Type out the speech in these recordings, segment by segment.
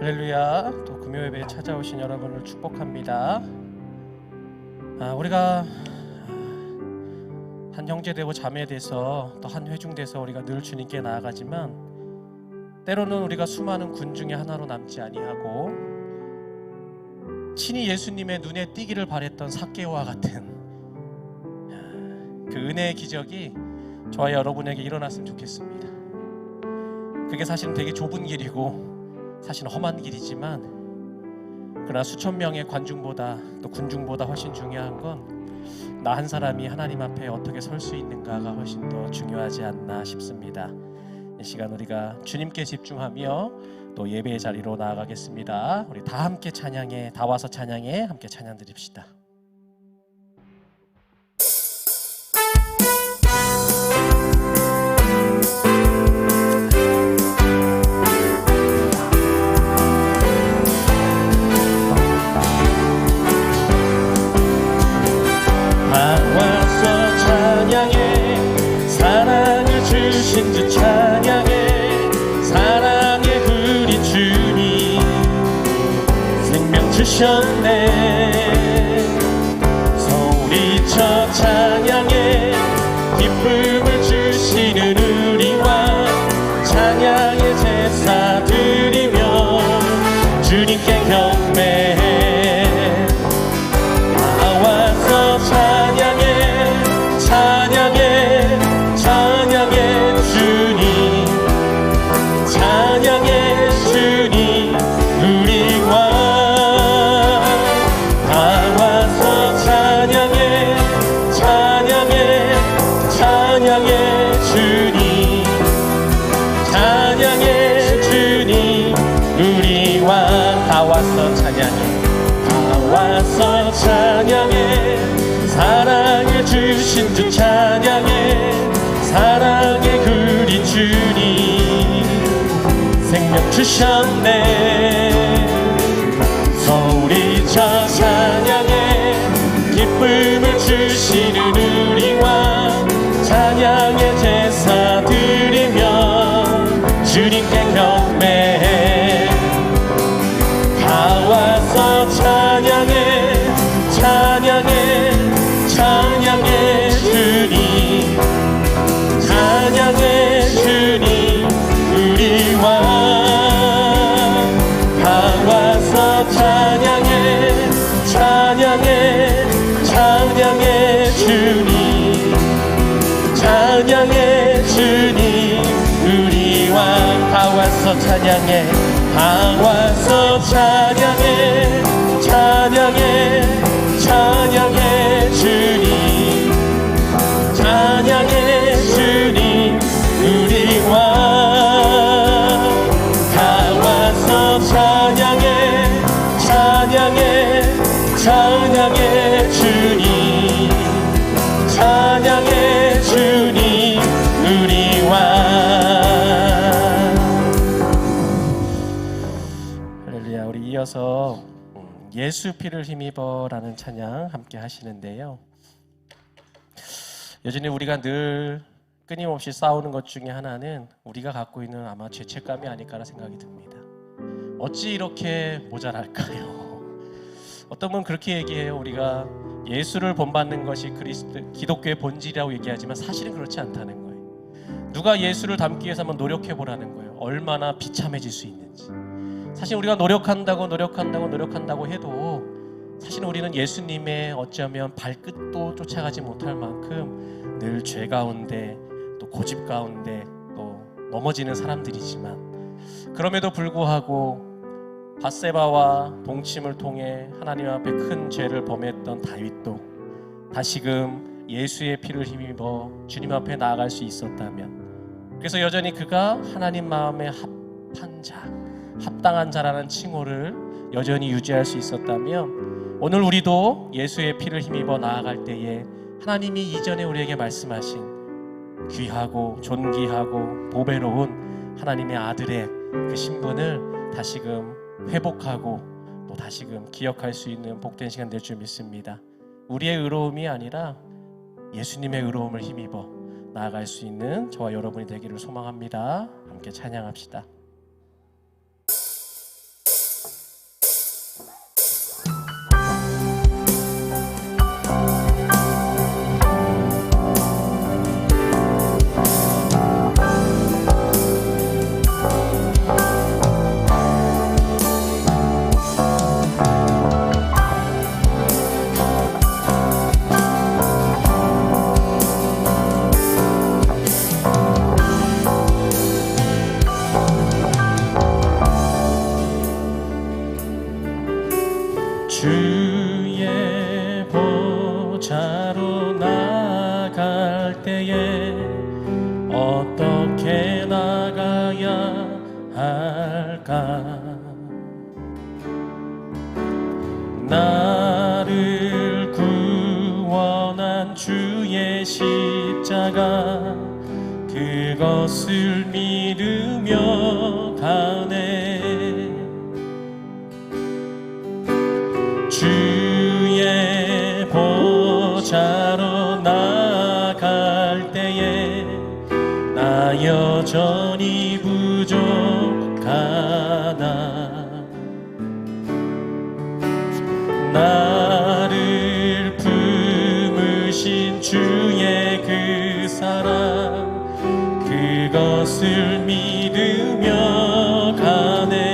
할렐루야. 또 금요 예배에 찾아오신 여러분을 축복합니다. 우리가 한 형제되고 자매돼서 또 한 회중돼서 우리가 늘 주님께 나아가지만 때로는 우리가 수많은 군 중에 하나로 남지 아니하고 친히 예수님의 눈에 띄기를 바랬던 삭개오와 같은 그 은혜의 기적이 저와 여러분에게 일어났으면 좋겠습니다. 그게 사실은 되게 좁은 길이고 사실은 험한 길이지만 그러나 수천 명의 관중보다 또 군중보다 훨씬 중요한 건 나 한 사람이 하나님 앞에 어떻게 설 수 있는가가 훨씬 더 중요하지 않나 싶습니다. 이 시간 우리가 주님께 집중하며 또 예배의 자리로 나아가겠습니다. 우리 다 함께 찬양해, 다 와서 찬양해, 함께 찬양 드립시다. 주신 주 찬양해 사랑의 우리 주님 생명 주셨네 소리쳐 찬양해 기쁨을 주시는 우리와 찬양의 제사 드리며 주님께 경배해 나와서 찬양해 찬양해 찬양해 주님 찬양해 주님 우리와 나와서 찬양해 찬양해 찬양해 주님 찬양해 주님 우리와 나와서 찬양해 나와서 찬양해 사랑해 주신 주 찬양해 사랑의 우리 주님 생명 주셨네 소리쳐 찬양해 기쁨을 주시는 우리와 찬양의 제사 드리며 주님께 경배해 다 와서 찬양해 찬양해 찬양해 주님 찬양해 주님 우리와 다 와서 찬양해 찬양해 찬양해 주님 찬양해 주님 우리와 다 와서 찬양해 다 와서 찬양해 찬양해 찬양해 주님 찬양해 주님 우리와 다 와서 찬양해 찬양해 찬양해 주님 찬양해 주님 우리와 할렐루야. 우리 이어서 예수 피를 힘입어 라는 찬양 함께 하시는데요, 여전히 우리가 늘 끊임없이 싸우는 것 중에 하나는 우리가 갖고 있는 아마 죄책감이 아닐까라는 생각이 듭니다. 어찌 이렇게 모자랄까요? 어떤 분은 그렇게 얘기해요. 우리가 예수를 본받는 것이 기독교의 본질이라고 얘기하지만 사실은 그렇지 않다는 거예요. 누가 예수를 닮기 위해서 한번 노력해보라는 거예요. 얼마나 비참해질 수 있는지. 사실 우리가 노력한다고 해도 사실 우리는 예수님의 어쩌면 발끝도 쫓아가지 못할 만큼 늘 죄 가운데 또 고집 가운데 또 넘어지는 사람들이지만, 그럼에도 불구하고 밧세바와 동침을 통해 하나님 앞에 큰 죄를 범했던 다윗도 다시금 예수의 피를 힘입어 주님 앞에 나아갈 수 있었다면, 그래서 여전히 그가 하나님 마음에 합한 자, 합당한 자라는 칭호를 여전히 유지할 수 있었다면, 오늘 우리도 예수의 피를 힘입어 나아갈 때에 하나님이 이전에 우리에게 말씀하신 귀하고 존귀하고 보배로운 하나님의 아들의 그 신분을 다시금 회복하고 또 다시금 기억할 수 있는 복된 시간 될 줄 믿습니다. 우리의 의로움이 아니라 예수님의 의로움을 힘입어 나아갈 수 있는 저와 여러분이 되기를 소망합니다. 함께 찬양합시다. 보좌로 나아갈 때에 어떻게 나가야 할까? 나를 구원한 주의 십자가 그것을 믿으며 가네. 주의 보좌로 나아갈 때에 나 여전히 부족하나. 나를 품으신 주의 그 사랑 그것을 믿으며 가네.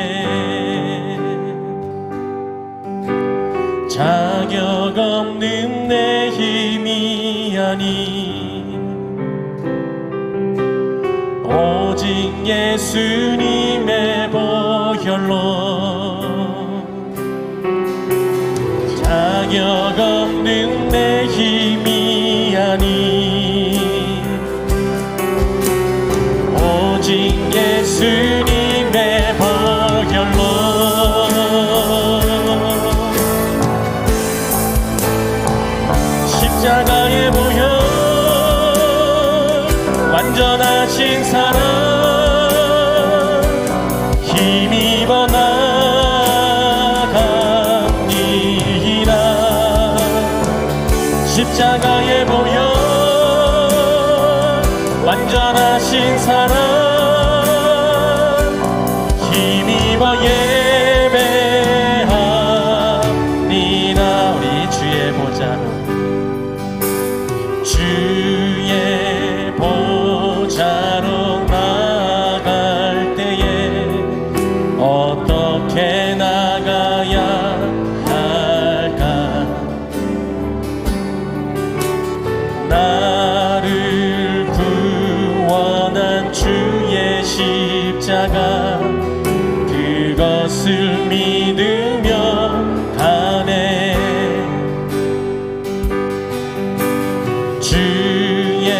자격 없는 내 힘이 아닌 오직 예수님의 보혈로 자격 없는 내 힘이 아닌 오직 예수님의 보혈로 십자가의 보혈 완전하신 사랑 힘입어 나갑니다. 십자가의 보혈 완전하신 사랑 힘입어 예배합니다. 우리 주의 보좌로 주의 보좌로 나갈 때에 어떻게 나가야 할까? 나를 구원한 주의 십자가 그것을 믿으며 가네. 주의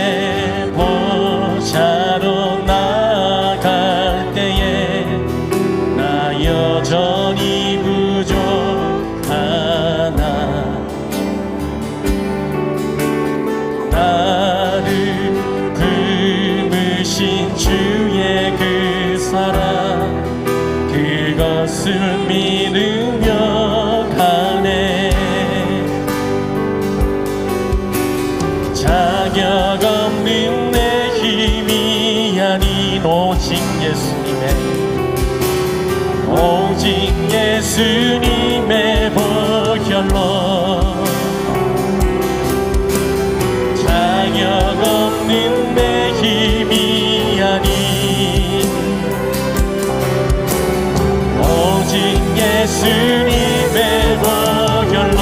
보좌로 나갈 때에 나 여전히 부족하나. 나를 품으신 주의 그 사랑 그것을 믿으며 가네. 자격 없는 내 힘이 아닌 오직 예수님의 보혈로 자격 없는 내 힘이 아닌 오직 예수님의 보혈로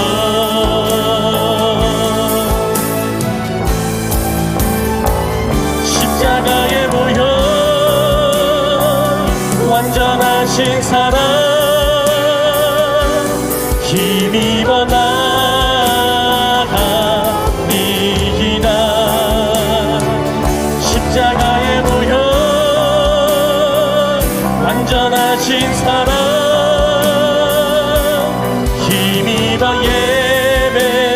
십자가의 보혈 완전하신 사랑 힘입어 나갑니다. 십자가의 보혈 완전하신 사랑 힘입어 예배합니다.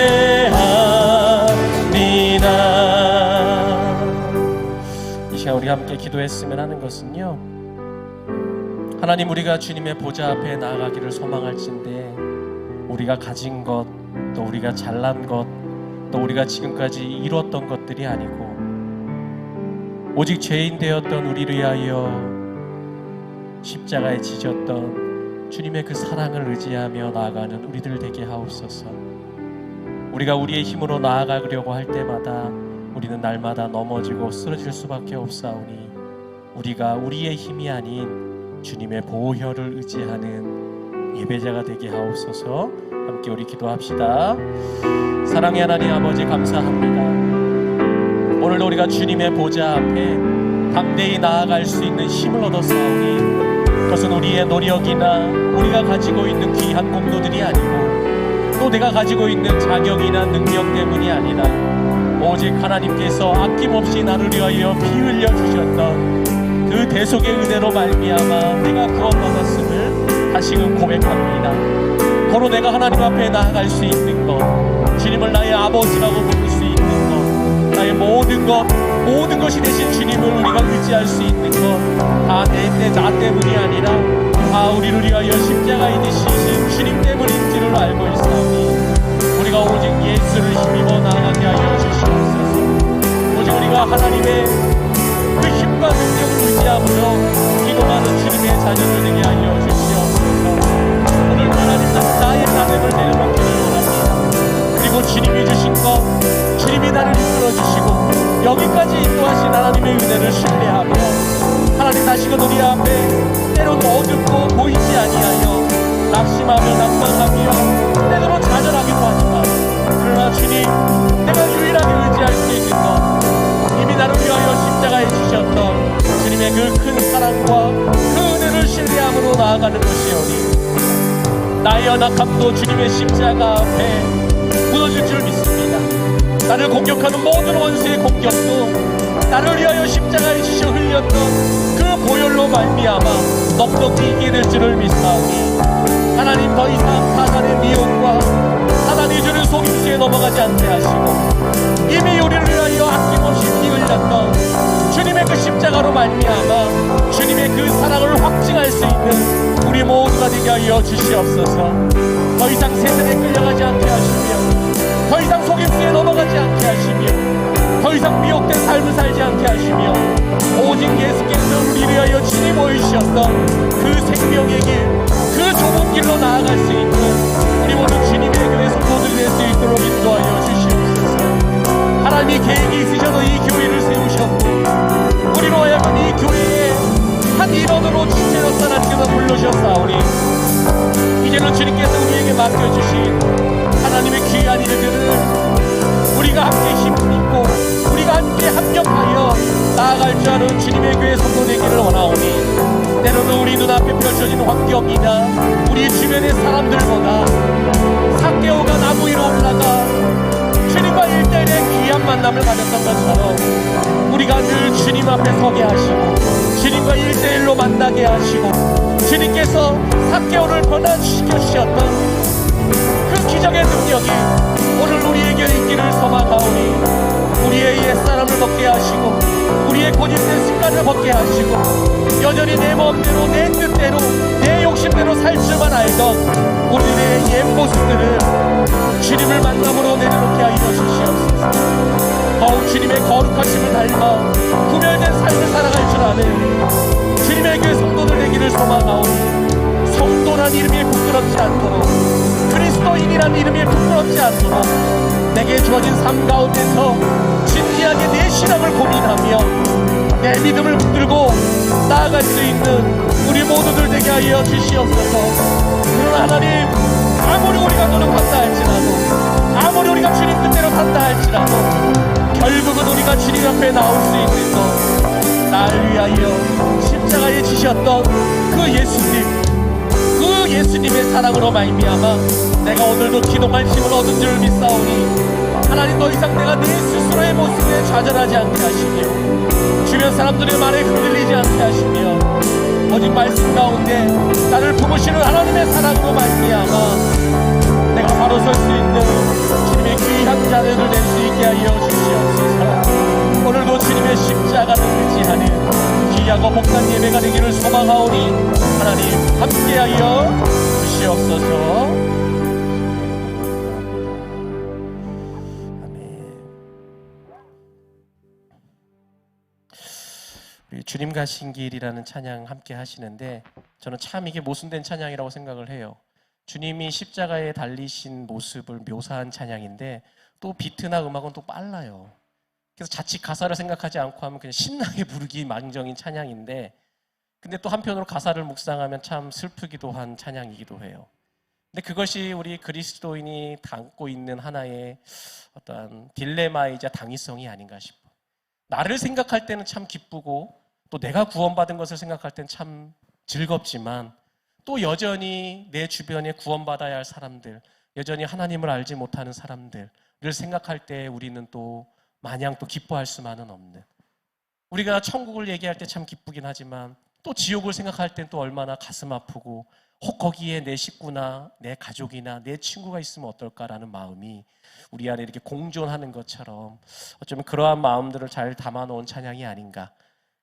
이 시간 우리 함께 기도했으면 하는 것은요, 하나님, 우리가 주님의 보좌 앞에 나아가기를 소망할진대 우리가 가진 것, 또 우리가 잘난 것, 또 우리가 지금까지 이루었던 것들이 아니고 오직 죄인 되었던 우리를 위하여 십자가에 지셨던 주님의 그 사랑을 의지하며 나아가는 우리들 되게 하옵소서. 우리가 우리의 힘으로 나아가려고 할 때마다 우리는 날마다 넘어지고 쓰러질 수밖에 없사오니 우리가 우리의 힘이 아닌 주님의 보혈을 의지하는 예배자가 되게 하옵소서. 함께 우리 기도합시다. 사랑의 하나님 아버지, 감사합니다. 오늘도 우리가 주님의 보좌 앞에 담대히 나아갈 수 있는 힘을 얻었사오니 그것은 우리의 노력이나 우리가 가지고 있는 귀한 공로들이 아니고 또 내가 가지고 있는 자격이나 능력 때문이 아니라 오직 하나님께서 아낌없이 나를 위하여 피 흘려 주셨던 그 대속의 은혜로 말미암아 내가 구원받았음을 다시금 고백합니다. 바로 내가 하나님 앞에 나아갈 수 있는 것, 주님을 나의 아버지라고 부를 수 있는 것, 나의 모든 것이 되신 주님을 우리가 의지할 수 있는 것, 다 나 때문이 아니라 다 우리를 위하여 십자가에 지신 주님 때문인지를 알고 있사오니 우리가 오직 예수를 힘입어 나아가게 하여 주시옵소서. 오직 우리가 하나님의 그 힘과 능력을 의지함으로 기도하는 주님의 자녀들 되게 하여 주시옵소서. 오늘 하나님 나의 나됨을 내려놓기를 원합니다. 그리고 주님이 주신 것, 주님이 나를 이끌어주시고 여기까지 인도하신 하나님의 은혜를 신뢰하며 하나님 다시금 우리 앞에 때로는 어둡고 보이지 아니하여 낙심하며 낙망하며 때로는 좌절하기도 하지만 그러나 주님, 내가 유일하게 의지할 수 있는 것, 이미 나를 위하여 십자가에 주셨던 주님의 그 큰 사랑과 그 은혜를 신뢰함으로 나아가는 것이오니 나의 연약함도 주님의 십자가 앞에 무너질 줄 믿습니다. 나를 공격하는 모든 원수의 공격도 나를 위하여 십자가에 주셔 흘렸던 그 보혈로 말미암아 넉넉히 이기게 될 줄을 믿사오니 하나님 더 이상 사단의 미혹과 사단이 주는 속임수에 넘어가지 않게 하시고 이미 우리를 위하여 아낌없이 피 흘렸던 주님의 그 십자가로 말미암아 주님의 그 사랑을 확증할 수 있는 우리 모두가 되게 하여 주시옵소서. 더 이상 세상에 끌려가지 않게 하시며 더 이상 속임수에 넘어가지 않게 하시며 더 이상 미혹된 삶을 살지 않게 하시며 오직 예수께서 우리를 위하여 친히 보이셨던 그 생명의 길, 그 좁은 길로 나아갈 수 있는 우리 모두 주님의 교회 성도들이 될 수 있도록 인도하여 주시옵소서. 하나님이 계획이 있으셔서 이 교회를 세우셨고 우리로 하여금 이 교회에 한 일원으로 지체로 사랑께서 불러주셨사오니 이제는 주님께서 우리에게 맡겨주신 하나님의 귀한 일들을 우리가 함께 힘입고 우리가 함께 합력하여 나아갈 줄 아는 주님의 교회 성도 되기를 원하오니 때로는 우리 눈앞에 펼쳐진 환경이나 우리 주변의 사람들보다 삭개오가 나무 위로 올라가 주님과 1대1의 귀한 만남을 가졌던 것처럼 우리가 늘 주님 앞에 서게 하시고 주님과 1대1로 만나게 하시고 주님께서 삭개오를 변화시켜 주셨던 그 기적의 능력이 오늘 우리에게 있기를 소망하오니 우리의 옛사람을 벗게 하시고 우리의 고집된 습관을 벗게 하시고 여전히 내 마음대로 내 뜻대로 내 욕심대로 살 줄만 알던 우리의 옛 모습들을 주님을 만남으로 내려놓게 하여 주시옵소서. 더욱 주님의 거룩하심을 닮아 구별된 삶을 살아갈 줄 아는 주님의 그 성도들 되기를 소망하오니 성도란 이름이 부끄럽지 않도록 그리스도인이란 이름이 부끄럽지 않도록 내게 주어진 삶 가운데서 진지하게 내 신앙을 고민하며 내 믿음을 붙들고 나아갈 수 있는 우리 모두들 되게 하여 주시옵소서. 그러나 하나님, 아무리 우리가 노력한다 할지라도 아무리 우리가 주님 뜻대로 산다 할지라도 결국은 우리가 주님 앞에 나올 수 있는 것, 나를 위하여 십자가에 지셨던 그 예수님, 그 예수님의 사랑으로 말미암아 내가 오늘도 기도할 힘을 얻은 줄 믿사오니 하나님 더 이상 내가 내 스스로의 모습에 좌절하지 않게 하시며 주변 사람들의 말에 흔들리지 않게 하시며 오직 말씀 가운데 나를 품으시는 하나님의 사랑으로 말미암아 내가 바로 설 수 있는 주님의 귀한 자녀들 될 수 있게 하여 주시옵소서. 오늘도 주님의 십자가를 의지하는 귀하고 복된 예배가 되기를 소망하오니 하나님 함께하여 주시옵소서. 주님 가신 길이라는 찬양 함께 하시는데 저는 참 이게 모순된 찬양이라고 생각을 해요. 주님이 십자가에 달리신 모습을 묘사한 찬양인데 또 비트나 음악은 또 빨라요. 그래서 자칫 가사를 생각하지 않고 하면 그냥 신나게 부르기 망정인 찬양인데 근데 또 한편으로 가사를 묵상하면 참 슬프기도 한 찬양이기도 해요. 근데 그것이 우리 그리스도인이 담고 있는 하나의 어떤 딜레마이자 당위성이 아닌가 싶어. 나를 생각할 때는 참 기쁘고 또 내가 구원받은 것을 생각할 때는 참 즐겁지만 또 여전히 내 주변에 구원받아야 할 사람들, 여전히 하나님을 알지 못하는 사람들을 생각할 때 우리는 또 마냥 또 기뻐할 수만은 없는, 우리가 천국을 얘기할 때 참 기쁘긴 하지만 또 지옥을 생각할 땐 또 얼마나 가슴 아프고, 혹 거기에 내 식구나 내 가족이나 내 친구가 있으면 어떨까라는 마음이 우리 안에 이렇게 공존하는 것처럼 어쩌면 그러한 마음들을 잘 담아놓은 찬양이 아닌가.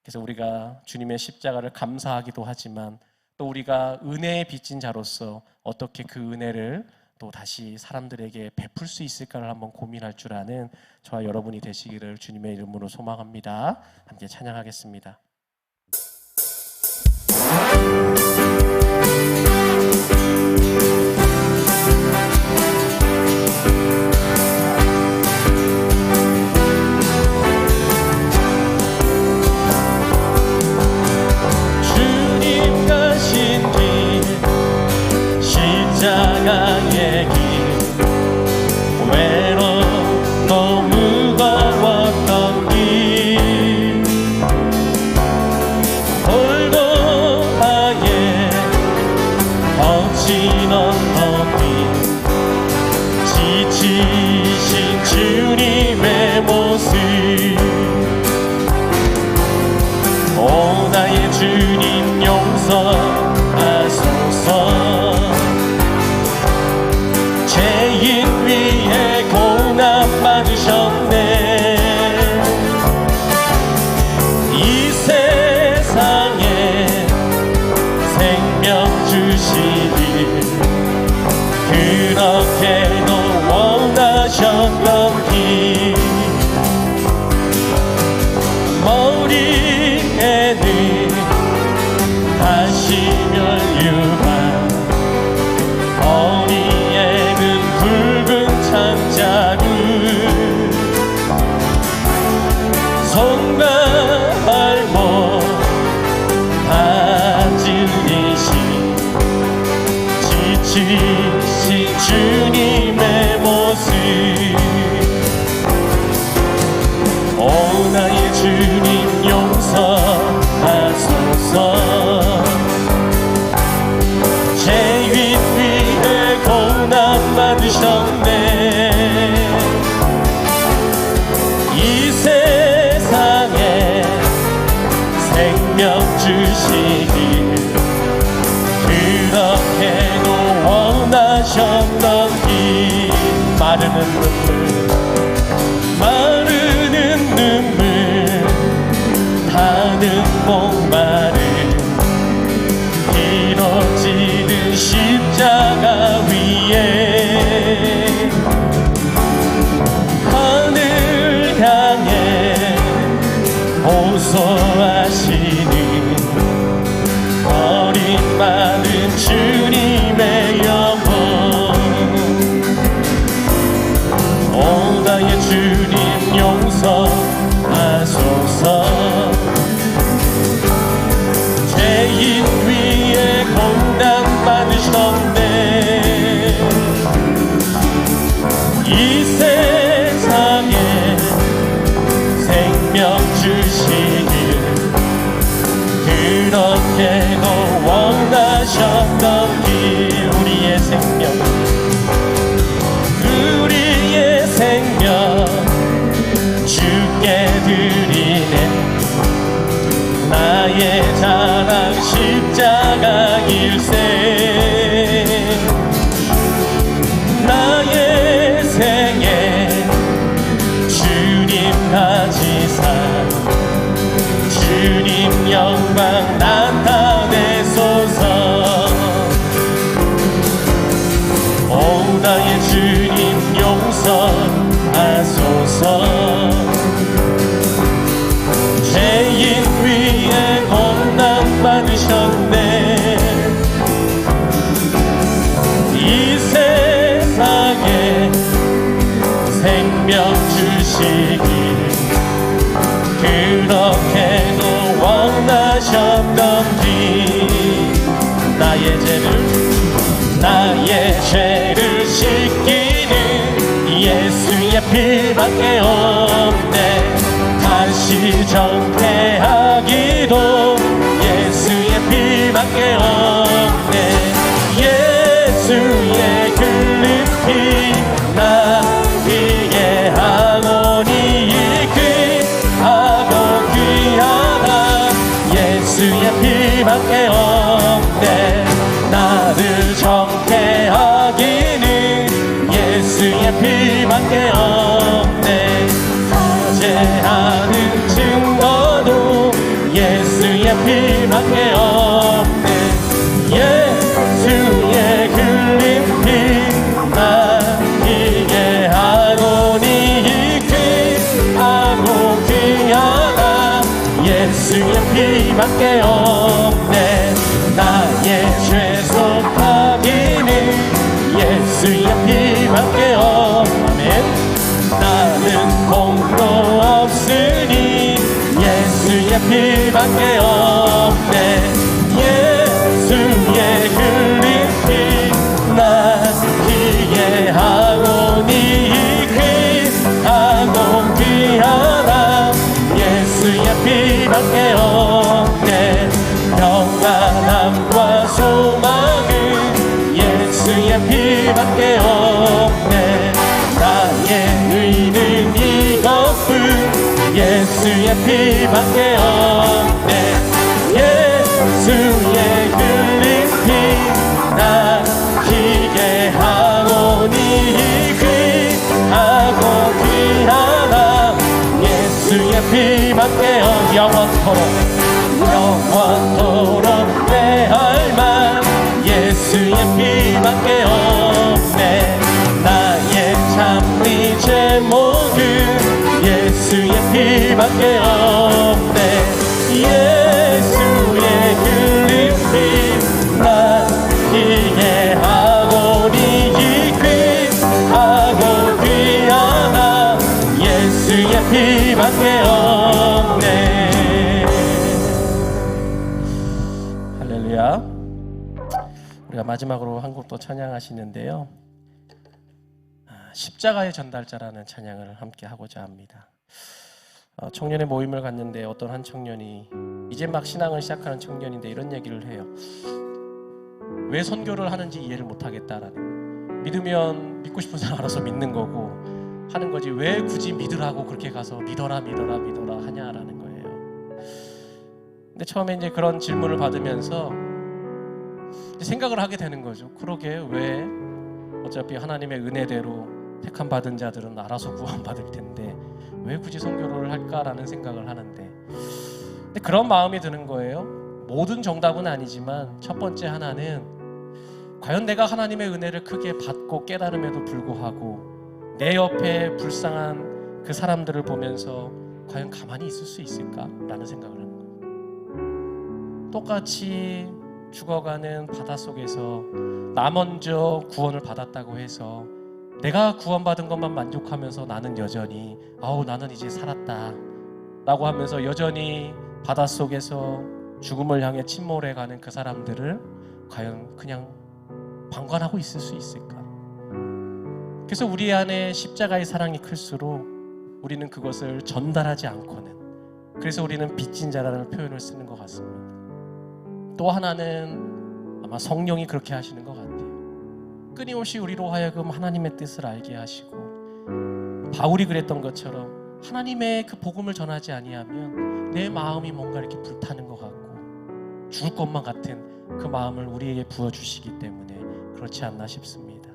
그래서 우리가 주님의 십자가를 감사하기도 하지만 또 우리가 은혜에 빚진 자로서 어떻게 그 은혜를 또 다시 사람들에게 베풀 수 있을까를 한번 고민할 줄 아는 저와 여러분이 되시기를 주님의 이름으로 소망합니다. 함께 찬양하겠습니다. 주님 가신 길, 십자가의 길, 외롭고 무거웠던 길, 골고다의 거친 언덕 길, 지치신 주님의 모습, 오 나의 주님 용서하소서. 죄인 위에 고난 받으셨네. 이 세상에 생명 주시길 그렇게도 원하셨던 길, 머리에는 가시면류관, 허리에는 붉은 창자루, 손과 발목 다 찔리신 지치신 주님의 모습, 오 나의 주님 용서하소서. 죄인 위에 고난 받으셨네. 이 세상에 생명 주시길 그렇게도 원하셨던 길, 마르는 눈물 타는 목마름, 길어지는 십자가 위에 하늘 향해 호소하시는 버림받은 주님의 영혼, 오 나의 주님 용서하소서. 죄인 위에 고난 받으셨네. 이 세상에 생명 주시길 그렇게도 원하셨던 길, 우리의 생명 주께 드리네. 나의 자랑 십자가 일생, 나의 생애 주님 가지사, 주님 영광 나타내소서. 오 나의 주님 용서하소서. 죄인 위에 고난 받으셨네. 이 세상에 생명 주시길 그렇게도 원하셨던 길, 나의 죄를 씻기는 예수의 피밖에 없네. 다시 정죄하기도 예수의 피밖에 없네. 예수의 그 피밖에 없네. 나의 최소 파기는 예수의 피밖에 없네. 나는 공로 없으니 예수의 피밖에 없네. 예수의 흘린 피 나 피해하오니 귀하고 귀하다. 예수의 피밖에 없네. 평안함과 소망은 예수의 피밖에 없네. 나의 의는 이것뿐 예수의 피밖에 없네. 예수의 흘린 피나 기게하오니 귀하고 귀하다. 예수의 피밖에 없네. 영원토록 내 할만 예수의 피밖에 없네. 나의 참리 제목은 예수의 피밖에 없네. 예수의 흘린 피나 기게하오니 귀하고 귀하다. 예수의 피밖에 없네. 할렐루야. 우리가 마지막으로 한 곡 또 찬양하시는데요, 십자가의 전달자라는 찬양을 함께 하고자 합니다. 청년의 모임을 갔는데 어떤 한 청년이 이제 막 신앙을 시작하는 청년인데 이런 얘기를 해요. 왜 선교를 하는지 이해를 못하겠다라는. 믿으면 믿고 싶은 사람 알아서 믿는 거고 하는 거지 왜 굳이 믿으라고 그렇게 가서 믿어라 하냐라는 거예요. 근데 처음에 이제 그런 질문을 받으면서 생각을 하게 되는 거죠. 그러게 왜 어차피 하나님의 은혜대로 택함 받은 자들은 알아서 구원받을 텐데 왜 굳이 선교를 할까라는 생각을 하는데, 근데 그런 마음이 드는 거예요. 모든 정답은 아니지만 첫 번째 하나는 과연 내가 하나님의 은혜를 크게 받고 깨달음에도 불구하고 내 옆에 불쌍한 그 사람들을 보면서 과연 가만히 있을 수 있을까라는 생각을 하는 거예요. 똑같이 죽어가는 바닷속에서 나 먼저 구원을 받았다고 해서 내가 구원받은 것만 만족하면서 나는 여전히 나는 이제 살았다 라고 하면서 여전히 바닷속에서 죽음을 향해 침몰해가는 그 사람들을 과연 그냥 방관하고 있을 수 있을까? 그래서 우리 안에 십자가의 사랑이 클수록 우리는 그것을 전달하지 않고는, 그래서 우리는 빚진 자라는 표현을 쓰는 것 같습니다. 또 하나는 아마 성령이 그렇게 하시는 것 같아요. 끊임없이 우리로 하여금 하나님의 뜻을 알게 하시고, 바울이 그랬던 것처럼 하나님의 그 복음을 전하지 아니하면 내 마음이 뭔가 이렇게 불타는 것 같고 죽을 것만 같은 그 마음을 우리에게 부어주시기 때문에 그렇지 않나 싶습니다.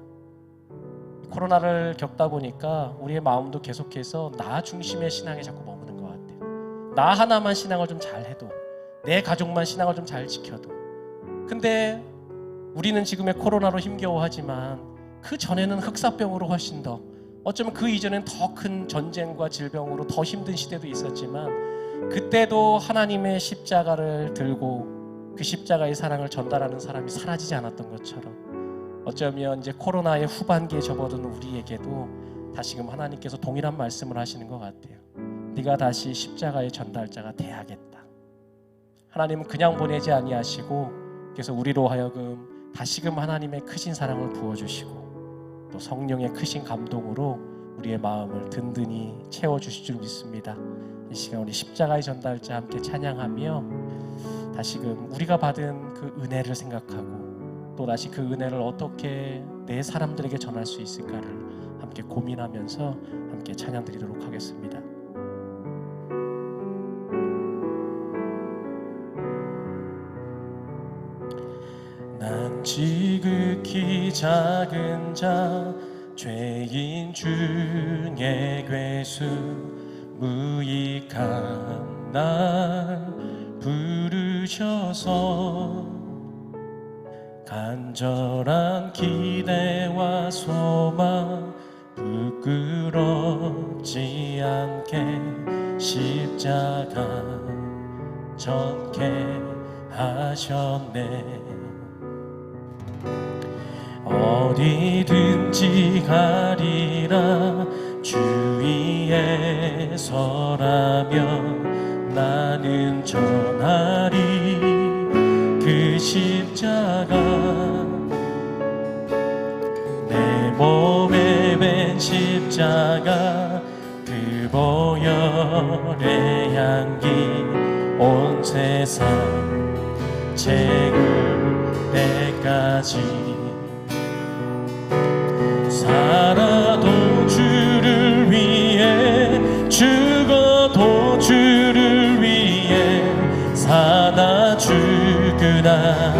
코로나를 겪다 보니까 우리의 마음도 계속해서 나 중심의 신앙에 자꾸 머무는 것 같아요. 나 하나만 신앙을 좀 잘해도, 내 가족만 신앙을 좀 잘 지켜도. 근데 우리는 지금의 코로나로 힘겨워하지만 그 전에는 흑사병으로 훨씬 더, 어쩌면 그 이전엔 더 큰 전쟁과 질병으로 더 힘든 시대도 있었지만 그때도 하나님의 십자가를 들고 그 십자가의 사랑을 전달하는 사람이 사라지지 않았던 것처럼, 어쩌면 이제 코로나의 후반기에 접어든 우리에게도 다시금 하나님께서 동일한 말씀을 하시는 것 같아요. 네가 다시 십자가의 전달자가 돼야겠다. 하나님은 그냥 보내지 아니하시고, 그래서 우리로 하여금 다시금 하나님의 크신 사랑을 부어주시고 또 성령의 크신 감동으로 우리의 마음을 든든히 채워주실 줄 믿습니다. 이 시간 우리 십자가의 전달자 함께 찬양하며 다시금 우리가 받은 그 은혜를 생각하고 또 다시 그 은혜를 어떻게 내 사람들에게 전할 수 있을까를 함께 고민하면서 함께 찬양 드리도록 하겠습니다. 난 지극히 작은 자, 죄인 중에 괴수, 무익한 날 부르셔서 간절한 기대와 소망 부끄럽지 않게 십자가 정케 하셨네. 어디든지 가리라 주 위에 서라면 나는 전하리 그 십자가. 내 몸에 밴 십자가 그 보혈의 향기 온 세상 채울 때까지. 살아도 주를 위해 죽어도 주를 위해 사나 죽으나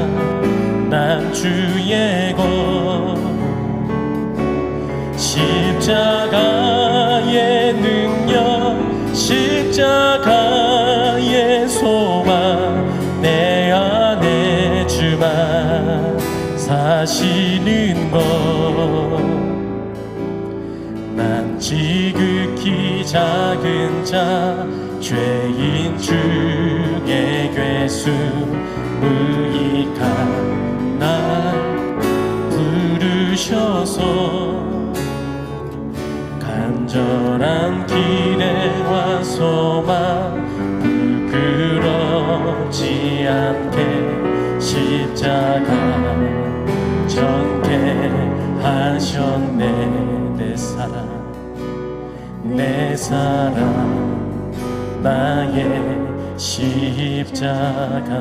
난 주의 것. 십자가의 능력 십자가의 소망 내 안에 주만 사시는 것. 난 지극히 작은 자 죄인 중에 괴수 무익한 날 부르셔서 간절한 기대와 소망 부끄럽지 않게 십자가 정케 하셨네. 내 사랑 나의 십자가.